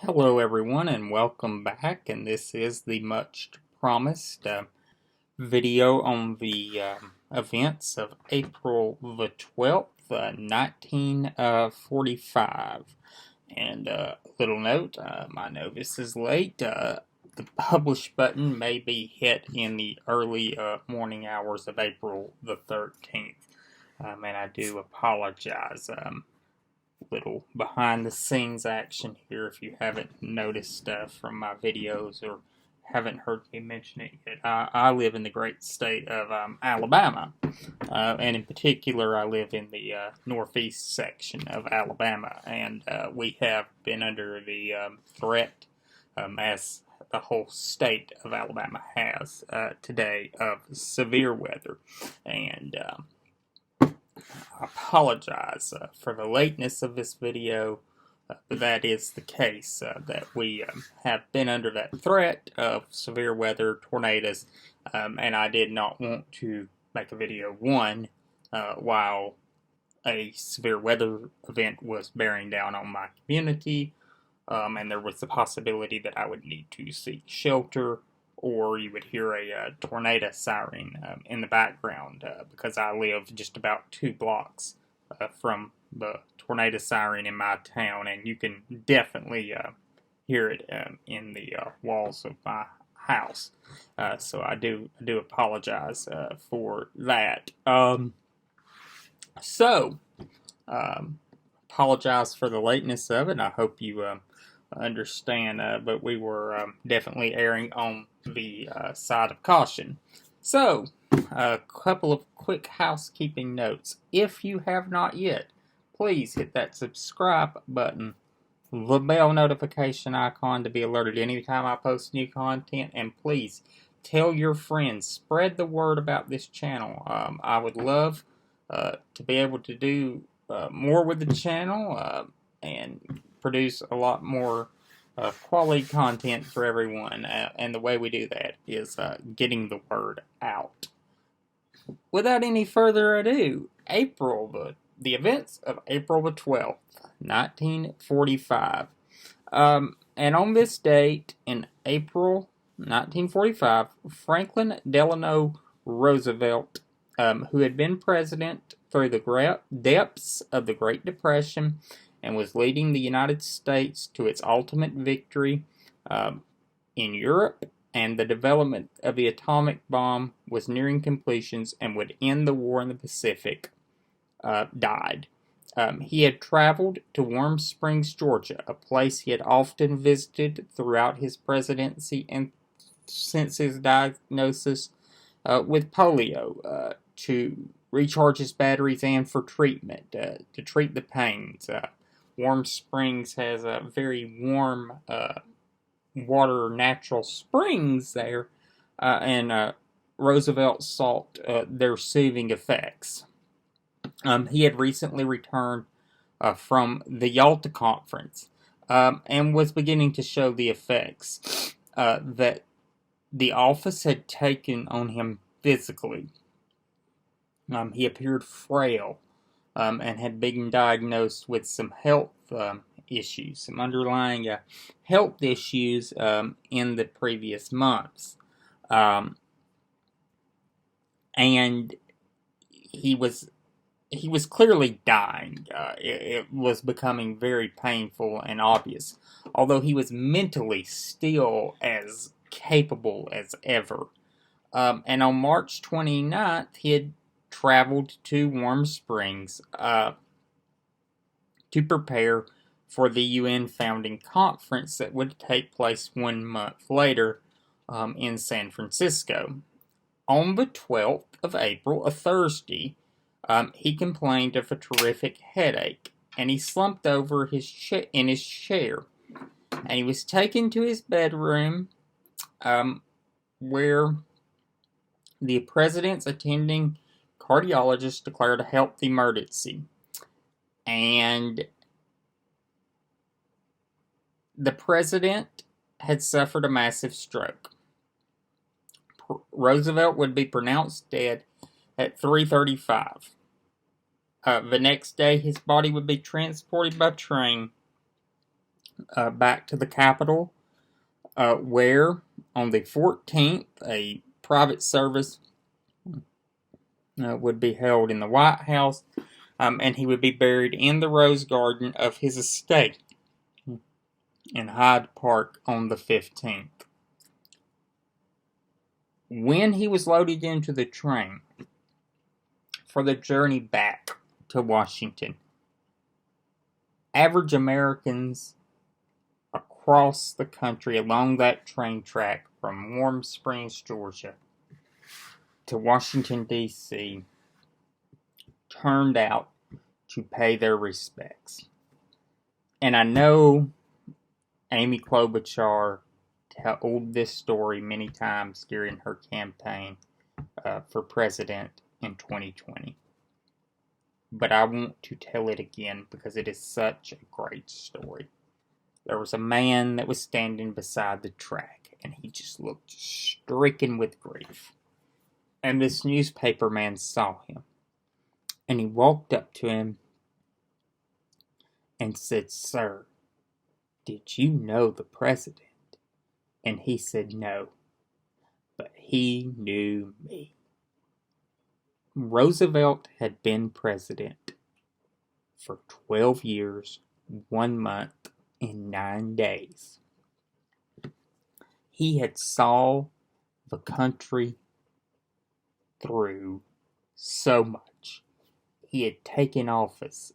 Hello, everyone, and welcome back. And this is the much promised video on the events of April the 12th, 1945. And a little note, I know this is late. The publish button may be hit in the early morning hours of April the 13th. And I do apologize. Little behind the scenes action here if you haven't noticed from my videos or haven't heard me mention it yet. I live in the great state of Alabama, and in particular I live in the northeast section of Alabama, and we have been under the threat, as the whole state of Alabama has today, of severe weather. And I apologize for the lateness of this video, but that is the case, that we have been under that threat of severe weather, tornadoes, and I did not want to make a video, while a severe weather event was bearing down on my community, and there was the possibility that I would need to seek shelter, or you would hear a tornado siren in the background, because I live just about 2 blocks from the tornado siren in my town, and you can definitely hear it in the walls of my house. So I do apologize for that. Apologize for the lateness of it. I hope you understand, but we were definitely erring on the side of caution. So, a couple of quick housekeeping notes. If you have not yet, please hit that subscribe button, the bell notification icon to be alerted anytime I post new content, and please tell your friends, spread the word about this channel. I would love to be able to do more with the channel and produce a lot more quality content for everyone, and the way we do that is getting the word out. Without any further ado, the events of April the 12th, 1945. And on this date, in April 1945, Franklin Delano Roosevelt, who had been president through the depths of the Great Depression and was leading the United States to its ultimate victory in Europe, and the development of the atomic bomb was nearing completions and would end the war in the Pacific, died. He had traveled to Warm Springs, Georgia, a place he had often visited throughout his presidency and since his diagnosis with polio, to recharge his batteries and for treatment, to treat the pains. Warm Springs has a very warm water, natural springs there, and Roosevelt sought their soothing effects. He had recently returned from the Yalta Conference, and was beginning to show the effects that the office had taken on him physically. He appeared frail, and had been diagnosed with some health issues, some underlying health issues in the previous months. And he was clearly dying. It was becoming very painful and obvious, although he was mentally still as capable as ever. And on March 29th, he had traveled to Warm Springs to prepare for the UN founding conference that would take place 1 month later in San Francisco. On the 12th of April, a Thursday, he complained of a terrific headache, and he slumped over in his chair, and he was taken to his bedroom, where the president's attending cardiologist declared a health emergency, and the president had suffered a massive stroke. Roosevelt would be pronounced dead at 3:35. The next day, his body would be transported by train back to the Capitol, where on the 14th, a private service would be held in the White House, and he would be buried in the Rose Garden of his estate in Hyde Park on the 15th. When he was loaded into the train for the journey back to Washington, average Americans across the country along that train track from Warm Springs, Georgia to Washington, D.C. turned out to pay their respects. And I know Amy Klobuchar told this story many times during her campaign for president in 2020. But I want to tell it again because it is such a great story. There was a man that was standing beside the track, and he just looked stricken with grief. And this newspaper man saw him, and he walked up to him and said, "Sir, did you know the president?" And he said, "No, but he knew me." Roosevelt had been president for 12 years, 1 month, and 9 days. He had saw the country through so much. He had taken office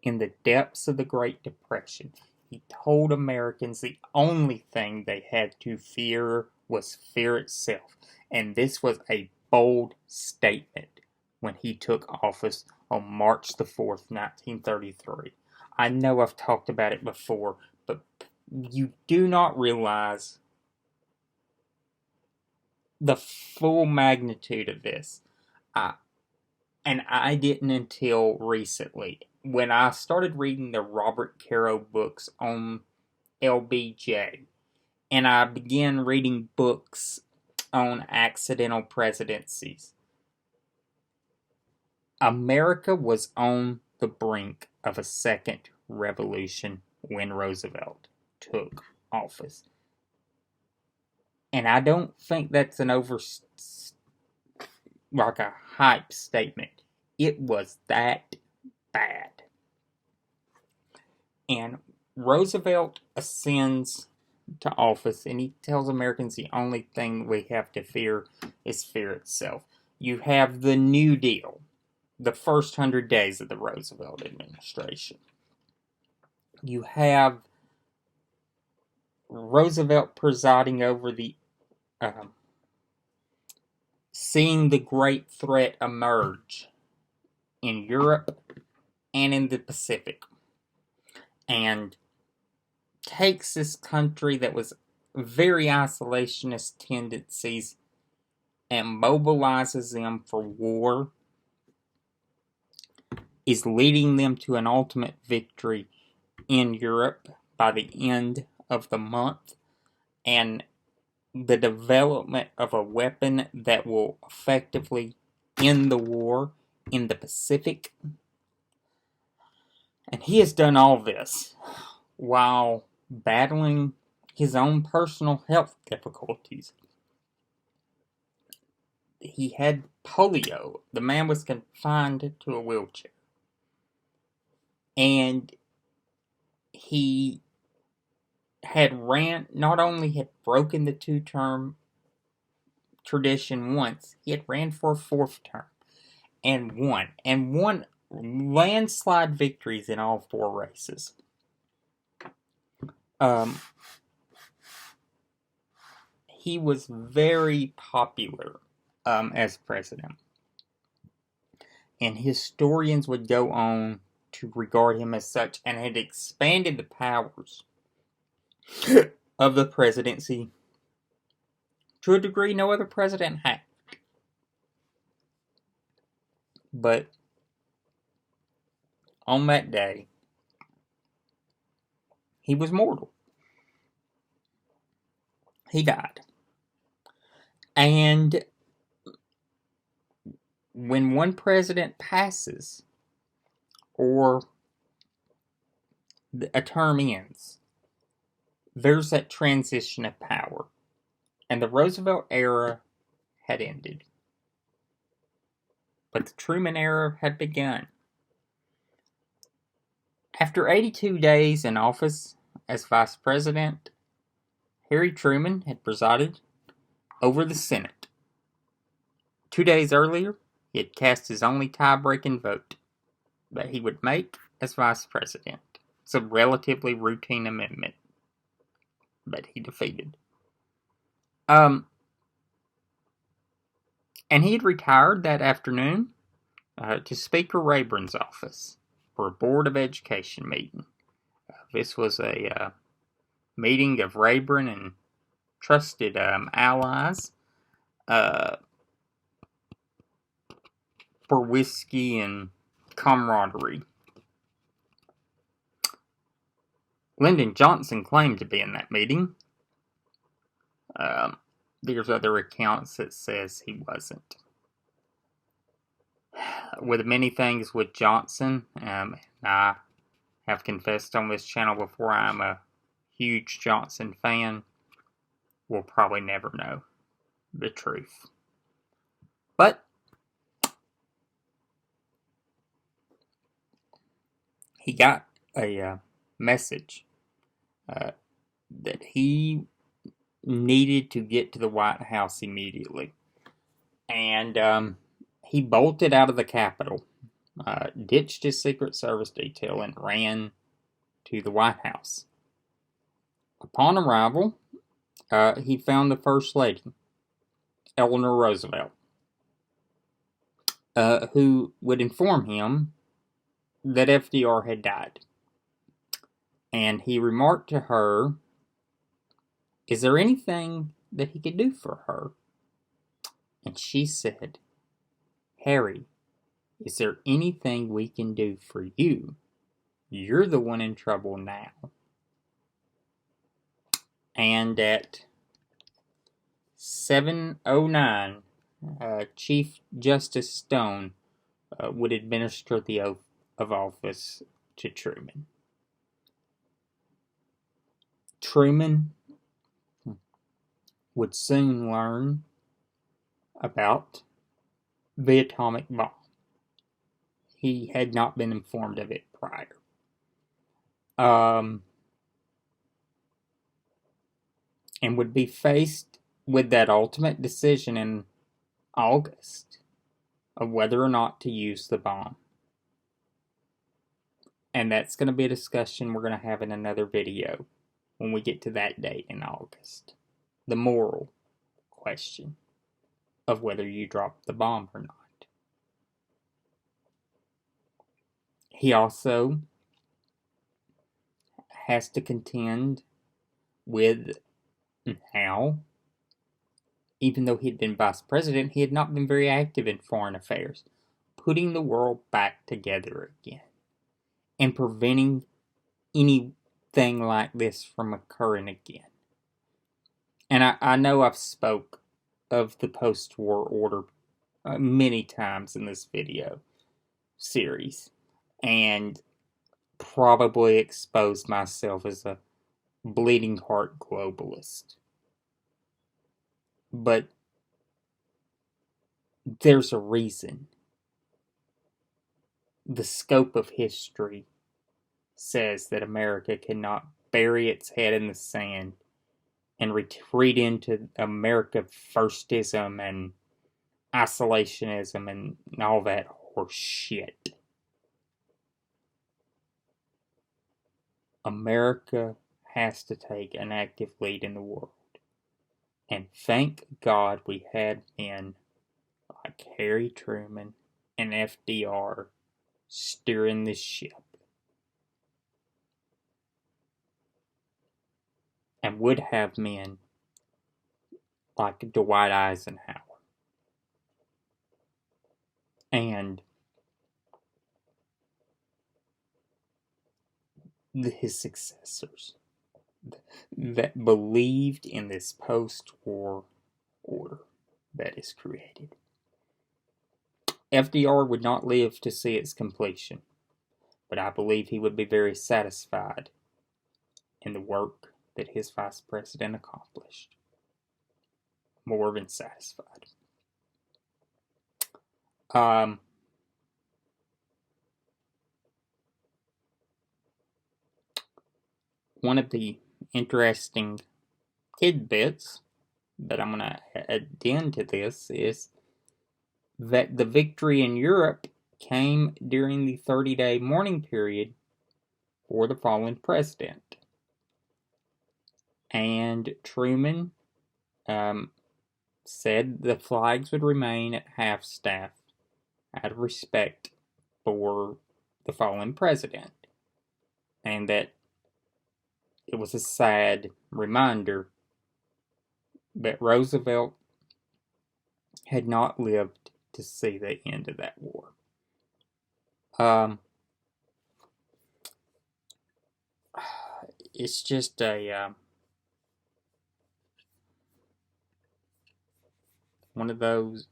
in the depths of the Great Depression. He told Americans the only thing they had to fear was fear itself. And this was a bold statement when he took office on March the 4th, 1933. I know I've talked about it before, but you do not realize the full magnitude of this. And I didn't until recently. When I started reading the Robert Caro books on LBJ, and I began reading books on accidental presidencies, America was on the brink of a second revolution when Roosevelt took office. And I don't think that's an like a hype statement. It was that bad. And Roosevelt ascends to office, and he tells Americans the only thing we have to fear is fear itself. You have the New Deal, the first 100 days of the Roosevelt administration. You have Roosevelt presiding over the seeing the great threat emerge in Europe and in the Pacific, and takes this country that was very isolationist tendencies and mobilizes them for war, is leading them to an ultimate victory in Europe by the end of the month, and the development of a weapon that will effectively end the war in the Pacific. And he has done all this while battling his own personal health difficulties. He had polio. The man was confined to a wheelchair. And he not only had broken the two-term tradition once, he had ran for a fourth term and won landslide victories in all four races. He was very popular as president, and historians would go on to regard him as such, and had expanded the powers of the presidency to a degree no other president had. But on that day, he was mortal. He died. And when one president passes, or a term ends, there's that transition of power, and the Roosevelt era had ended, but the Truman era had begun. After 82 days in office as vice president, Harry Truman had presided over the Senate. 2 days earlier, he had cast his only tie-breaking vote that he would make as vice president. It's a relatively routine amendment that he defeated. And he had retired that afternoon to Speaker Rayburn's office for a Board of Education meeting. This was a meeting of Rayburn and trusted allies for whiskey and camaraderie. Lyndon Johnson claimed to be in that meeting. There's other accounts that says he wasn't. With many things with Johnson, I have confessed on this channel before I'm a huge Johnson fan. We'll probably never know the truth. But he got a message that he needed to get to the White House immediately. And he bolted out of the Capitol, ditched his Secret Service detail, and ran to the White House. Upon arrival, he found the First Lady, Eleanor Roosevelt, who would inform him that FDR had died. And he remarked to her, "Is there anything that he could do for her?" And she said, "Harry, is there anything we can do for you? You're the one in trouble now." And at 7:09, Chief Justice Stone would administer the oath of office to Truman. Truman would soon learn about the atomic bomb. He had not been informed of it prior. And would be faced with that ultimate decision in August of whether or not to use the bomb. And that's going to be a discussion we're going to have in another video when we get to that date in August. The moral question of whether you drop the bomb or not. He also has to contend with how, even though he'd been vice president, he had not been very active in foreign affairs, putting the world back together again and preventing anything like this from occurring again. And I know I've spoke of the post-war order many times in this video series, and probably exposed myself as a bleeding heart globalist. But there's a reason. The scope of history says that America cannot bury its head in the sand and retreat into America firstism and isolationism and all that horse shit. America has to take an active lead in the world. And thank God we had men like Harry Truman and FDR steering this ship. And would have men like Dwight Eisenhower and his successors that believed in this post-war order that is created. FDR would not live to see its completion, but I believe he would be very satisfied in the work that his vice president accomplished. More than satisfied. One of the interesting tidbits that I'm going to add into this is that the victory in Europe came during the 30-day mourning period for the fallen president. And Truman said the flags would remain at half-staff out of respect for the fallen president. And that it was a sad reminder that Roosevelt had not lived to see the end of that war. It's just a one of those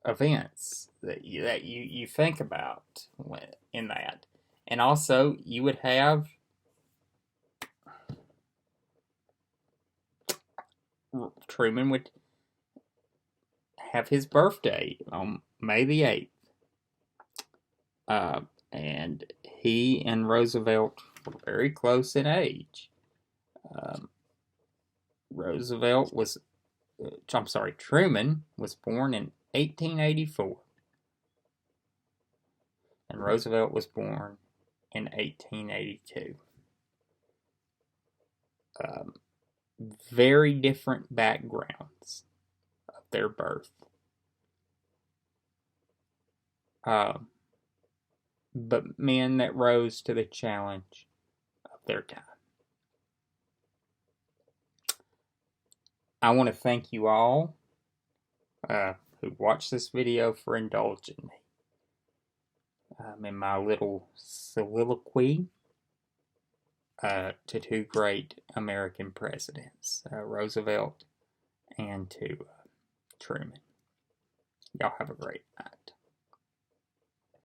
events that you think about in that. And also, you would have Truman would have his birthday on May the 8th. And he and Roosevelt were very close in age. Truman was born in 1884. And Roosevelt was born in 1882. Very different backgrounds of their birth. But men that rose to the challenge of their time. I want to thank you all who watched this video for indulging me in my little soliloquy to two great American presidents, Roosevelt and to Truman. Y'all have a great night.